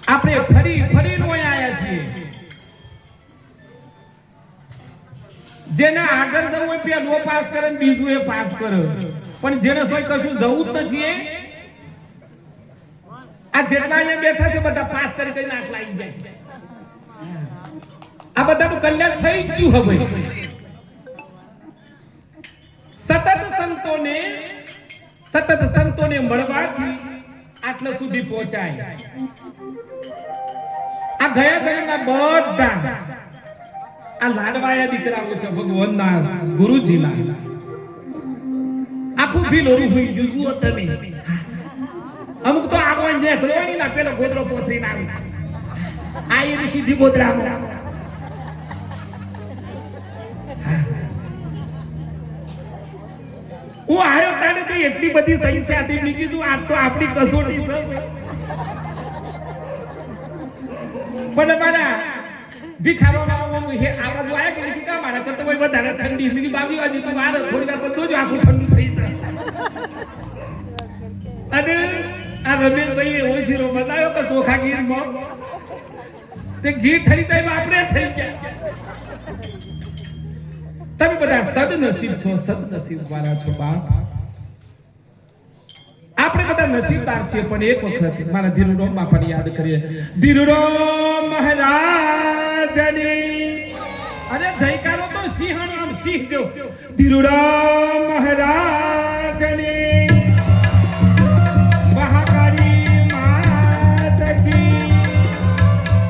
આપણે ફરી ફરી નો આયા છીએ જેને આગળ જવું હોય પેલો પાસ કરે ને બીજું એ પાસ કરે પણ જેને સોય કશું જવું જ નથી આ જેટલા અહીંયા બેઠા છે બધા પાસ કરી કરીને આટલા આવી જાય આ બધાનું કલ્યાણ થઈ ગયું હવે સતત સંતોને મળવાથી આટલા સુધી પહોંચાય આ ગયા જન્મના બધા આ લાડવાયા દીકરાઓ છે ભગવાનના ગુરુજીના આખું ભીલોરું હોઈ ગયું જુઓ તમે અમુક તો આગળ જે ગ્રોણી ના પેલો ગોદરો પોથરી ના આ એ સીધી ગોદરામાં હું આવ્યો તારે તો એટલી બધી સંખ્યાથી મેં કીધું આ તો આપણી કસોટી છે પણ મારા ભીખાવામાં હે આ બાજુ આયા કે નથી કા મારા કરતો કોઈ વધારે ઠંડી મેં બાબી વાજી તો મારે થોડી વાર બધું જ આખું ઠંડુ થઈ જાય અને આ રમેશભાઈ એવો શીરો બનાવ્યો કે સોખા ગીરમાં તે ઘી ઠરી જાય આપણે થઈ ગયા તમે બધા સદનસીબ છો સદનસીબ વાળા છો બાપ આપણે બધા નસીબદાર છીએ પણ એક વખત મારા ધીરુરામ બાપાને યાદ કરીએ ધીરુરામ મહારાજની અરે જયકારો તો સિંહનો આમ સિંહ જો ધીરુરામ મહારાજની મહાકાળી માત કી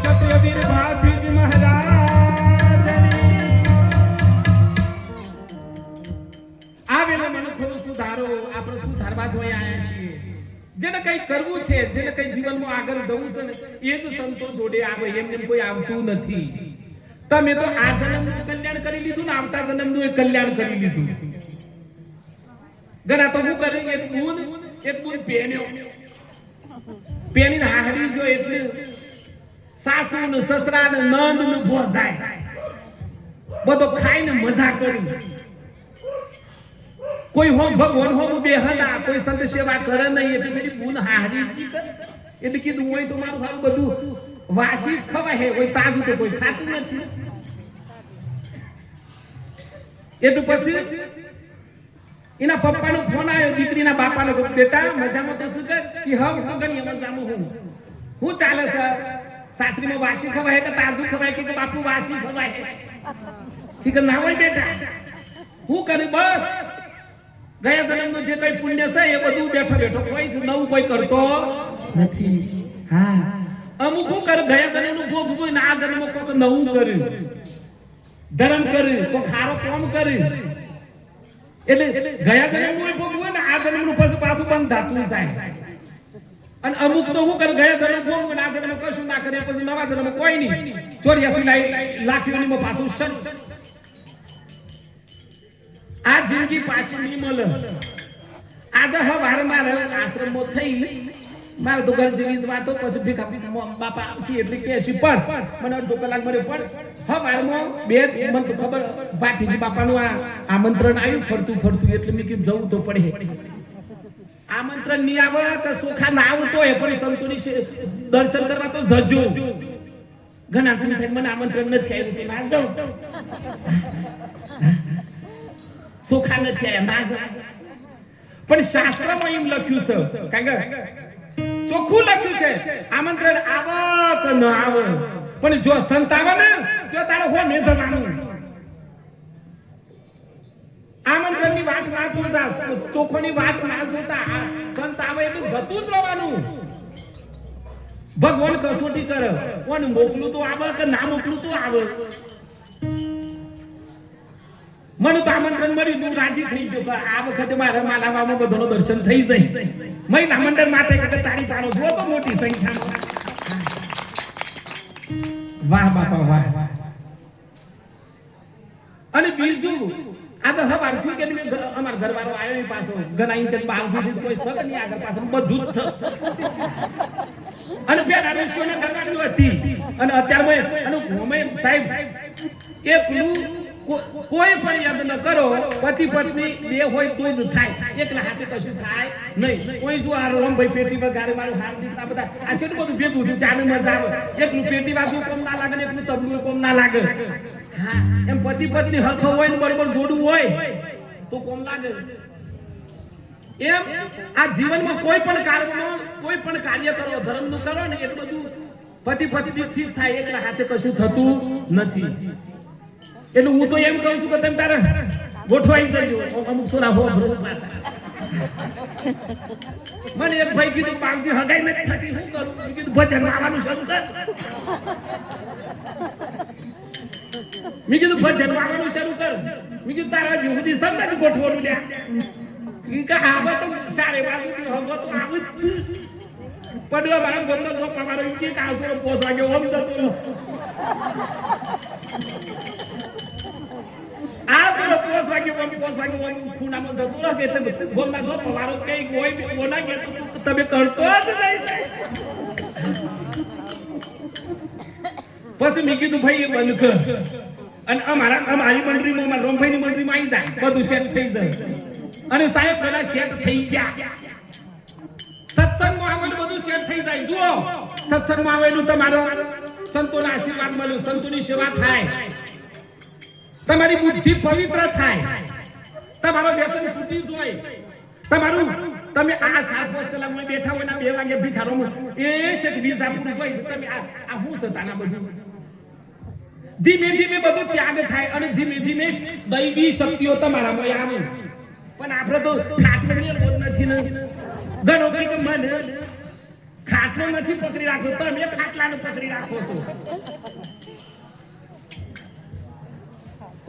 સત્યવીર ભાતીજ મહારાજની આવેલા મને થોડું સુધારો આપણે સુધારવા જોઈ આયા છીએ જેને કઈ કરવું છે જેને કઈ જીવનમાં આગળ જવું છે ને એ જ સંતો જોડે આવે એમને કોઈ આવતું નથી તમે તો આ જન્મનું કલ્યાણ કરી લીધું ને આવતા જન્મનું એ કલ્યાણ કરી લીધું ઘણા તો હું કરી એક બૂંદ પેન્યો પેની હાહરી જો એટલે સાસુ ને સસરા ને નંદ ને ભોજાય બધો ખાઈને મજા કરી કોઈ હોમ ભગવાન હોમ બેહના કોઈ સંત સેવા કરે નહીં એટલે મેરી બૂન હારી એટલે કીધું હોય તો મારું હારું બધું વાસી ખવાય હે કોઈ તાજું તો કોઈ ખાતું નથી એટલે પછી એના પપ્પાનો ફોન આવ્યો દીકરીના બાપાનો કે બેટા મજામાં તો શું કર કે હમ ગણી મજામાં હું ચાલે સર સાસરીમાં વાસી ખવાય કે તાજું ખવાય કે બાપુ વાસી ખવાય કે ના હોય બેટા હું કરી બસ ગયા જન્મનું જે કઈ પુણ્ય છે એ બધું બેઠો બેઠો કોઈ નવું કોઈ કરતો નથી હા અમુક હું કર ગયા જન્મનું ભોગવું ને આ જન્મમાં કોઈ નવું કર્યું ધર્મ કર્યું કોઈ ખારો કામ કર્યું એટલે ગયા જન્મનું ભોગવું ને આ જન્મનું પછી પાછું બંધ થતું જાય અને અમુક તો હું કર ગયા જન્મ ભોગવું ને આ જન્મ કશું ના કરે પછી નવા જન્મ કોઈ નહીં 84 લાખની માં પાછું શરૂ આ જિંદગી પાછી નહીં મળે આજે હવાર મારે આશ્રમમાં થઈ મારે તો ઘર જેવી વાતો પછી ભીખા બાપા આવશે એટલે કે છે પણ મને અડધો કલાક મળે પણ હવારમાં બે મને તો ખબર ભાતીજી બાપાનું આ આમંત્રણ આવ્યું ફરતું ફરતું એટલે મેં કીધું જવું તો પડે આમંત્રણ નહીં આવે કે સોખા ના આવતો હોય પણ સંતોની દર્શન કરવા તો જજો ઘણા દિન થઈ મને આમંત્રણ નથી આવ્યું તો ના જાઉં સોખા નથી આયા ના જાઉં પણ શાસ્ત્રમાં એમ લખ્યું છે કારણ કે ચોખ્ખું લખ્યું છે આમંત્રણ આવે કે ન આવે પણ જો સંત આવે ને તો તારે હો મે જવાનું આમંત્રણની વાત ના જોતા ચોખોની વાત ના જોતા સંત આવે એટલે જતું જ રહેવાનું ભગવાન કસોટી કરે કોણ મોકલું તો આવે કે ના મોકલું તો આવે મને તો આમંત્રણ મળ્યું તું રાજી થઈ ગયો આ વખતે મારા માલાવામાં બધાનો દર્શન થઈ જાય મહિલા મંડળ માટે કે તારી પાડો જો તો મોટી સંખ્યામાં વાહ બાપા વાહ અને બીજું આ તો હવાર થી કે અમાર ઘરવાળો આવ્યો એ પાછો ઘણા ઇન્ટર બાવજી કોઈ સગ નહીં આગળ પાછળ બધું જ છે અને બે રામેશ્વરના ઘરવાળી હતી અને અત્યારે અને હોમે સાહેબ એકલું કોઈ પણ યજ્ઞ કરો પતિ પત્ની બે હોય તો જ થાય, એકલા હાથે કશું થાય નહીં. કોઈ શું આ રોમભાઈ પેટી વગાડે મારું હાથ દીકરા બધા આ શેનું બધું ભેગું થયું જાને મજા આવે. એકલું પેટી વાગવું કોમ ના લાગે ને એકલું તબલું કોમ ના લાગે. હા એમ પતિ પત્ની હરખો હોય ને બરોબર જોડું હોય તો કોમ લાગે. એમ આ જીવનમાં કોઈ પણ કાર્ય કરો ધર્મનું કરો ને એટલું બધું પતિ પત્ની થી થાય, એકલા હાથે કશું થતું નથી. એટલે હું તો એમ કહું છું કે તમે તારે ગોઠવાઈ જજો. અમુક સોના હો પાછા મને એક ભાઈ કીધું પામજી હગાઈ નથી થતી શું કરું? મેં કીધું ભજન આવવાનું શરૂ કર. મેં કીધું ભજન આવવાનું શરૂ કર. મેં કીધું તારા હજી સુધી સબ નથી ગોઠવાનું લ્યા કે આવા તો સારે બાજુથી હગો તો આવું જ પડવા મારા ગોમનો જો તમારો કે કાસરો પોસવા ગયો ઓમ જતો આ સોરો પોસવા ગયો ખૂણામાં જતો રહે એટલે ગોમના જો તમારો કઈ કોઈ બોલા કે તમે કરતો જ નહીં. પછી મેં કીધું ભાઈ એ બંધ કર અને અમારી મંડળીમાં રોમભાઈની મંડળીમાં આવી જાય બધું સેટ થઈ જાય. અને સાહેબ બધા સેટ થઈ ગયા. સત્સંગમાં આવેલું બધું સેટ થઈ જાય. જુઓ સત્સંગમાં આવેલું તમારો સંતોના આશીર્વાદ મળ્યું, સંતોની સેવા થાય, તમારી બુદ્ધિ પવિત્ર થાય, તમારો વ્યસન છૂટી જાય, તમારું તમે આ 7 વર્ષ કલાકમાં બેઠા હોય ને 2 વાગે ભિખારોમાં એ શેક વિઝા પુરુષ હોય તમે આ હું સતાના બધું ધીમે ધીમે બધું ત્યાગ થાય અને ધીમે ધીમે દૈવી શક્તિઓ તમારામાં આવે. પણ આપણે તો ખાટલો મેળવો જ નથી ને ઘણો કઈ કે મને ખાટલો નથી પકડી રાખો, તમે ખાટલાને પકડી રાખો છો.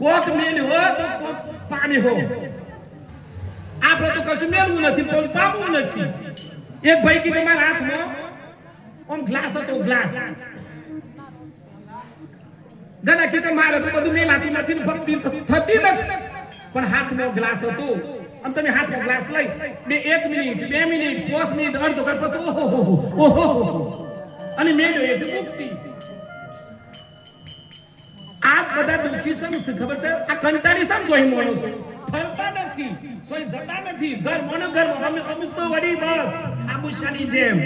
કોક મેલ હો તો કોક પાણી હો. આપણે તો કશું મેળવું નથી પણ પાપવું નથી. એક ભાઈ કીધું મારા હાથમાં આમ ગ્લાસ હતો, ગ્લાસ ઘણા કીધું મારે તો બધું મેલાતું નથી ને ભક્તિ થતી નથી પણ હાથમાં ગ્લાસ હતો. આમ તમે હાથમાં ગ્લાસ લઈ 1 મિનિટ 2 મિનિટ 5 મિનિટ અડધો કલાક પછી ઓહો અને મેળ્યો એ મુક્તિ. આ બધા દુખી સમ ખબર છે આ કંટાળી સમ સોય મોણો છો ફરતા નથી, સોય જતા નથી, ઘર મોનો ઘર અમુક તો વડી બસ આબુશાની જેમ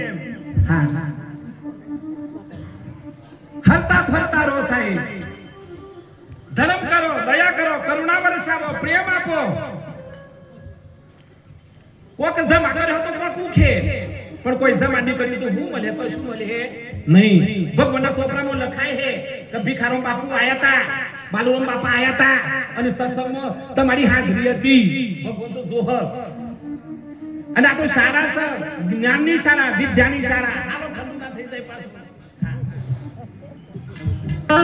હા હરતા ફરતા રહો સાહેબ. ધર્મ કરો, દયા કરો, કરુણા વરસાવો, પ્રેમ આપો. કોક જમા કર્યો તો કોક ઉખે પણ કોઈ જમા નહીં કર્યું તો હું મળે કશું મળે નહીં. ભગવાનના છોકરામાં લખાય છે કે ભિખારો બાપુ આયા હતા, બાલુરામ બાપા આયા હતા અને સત્સંગમાં તમારી હાજરી હતી. ભગવાન તો જોહર અને આ તો શાળા છે, જ્ઞાનની શાળા, વિદ્યાની શાળા. આલો ઠંડુ ના થઈ જાય પાછું.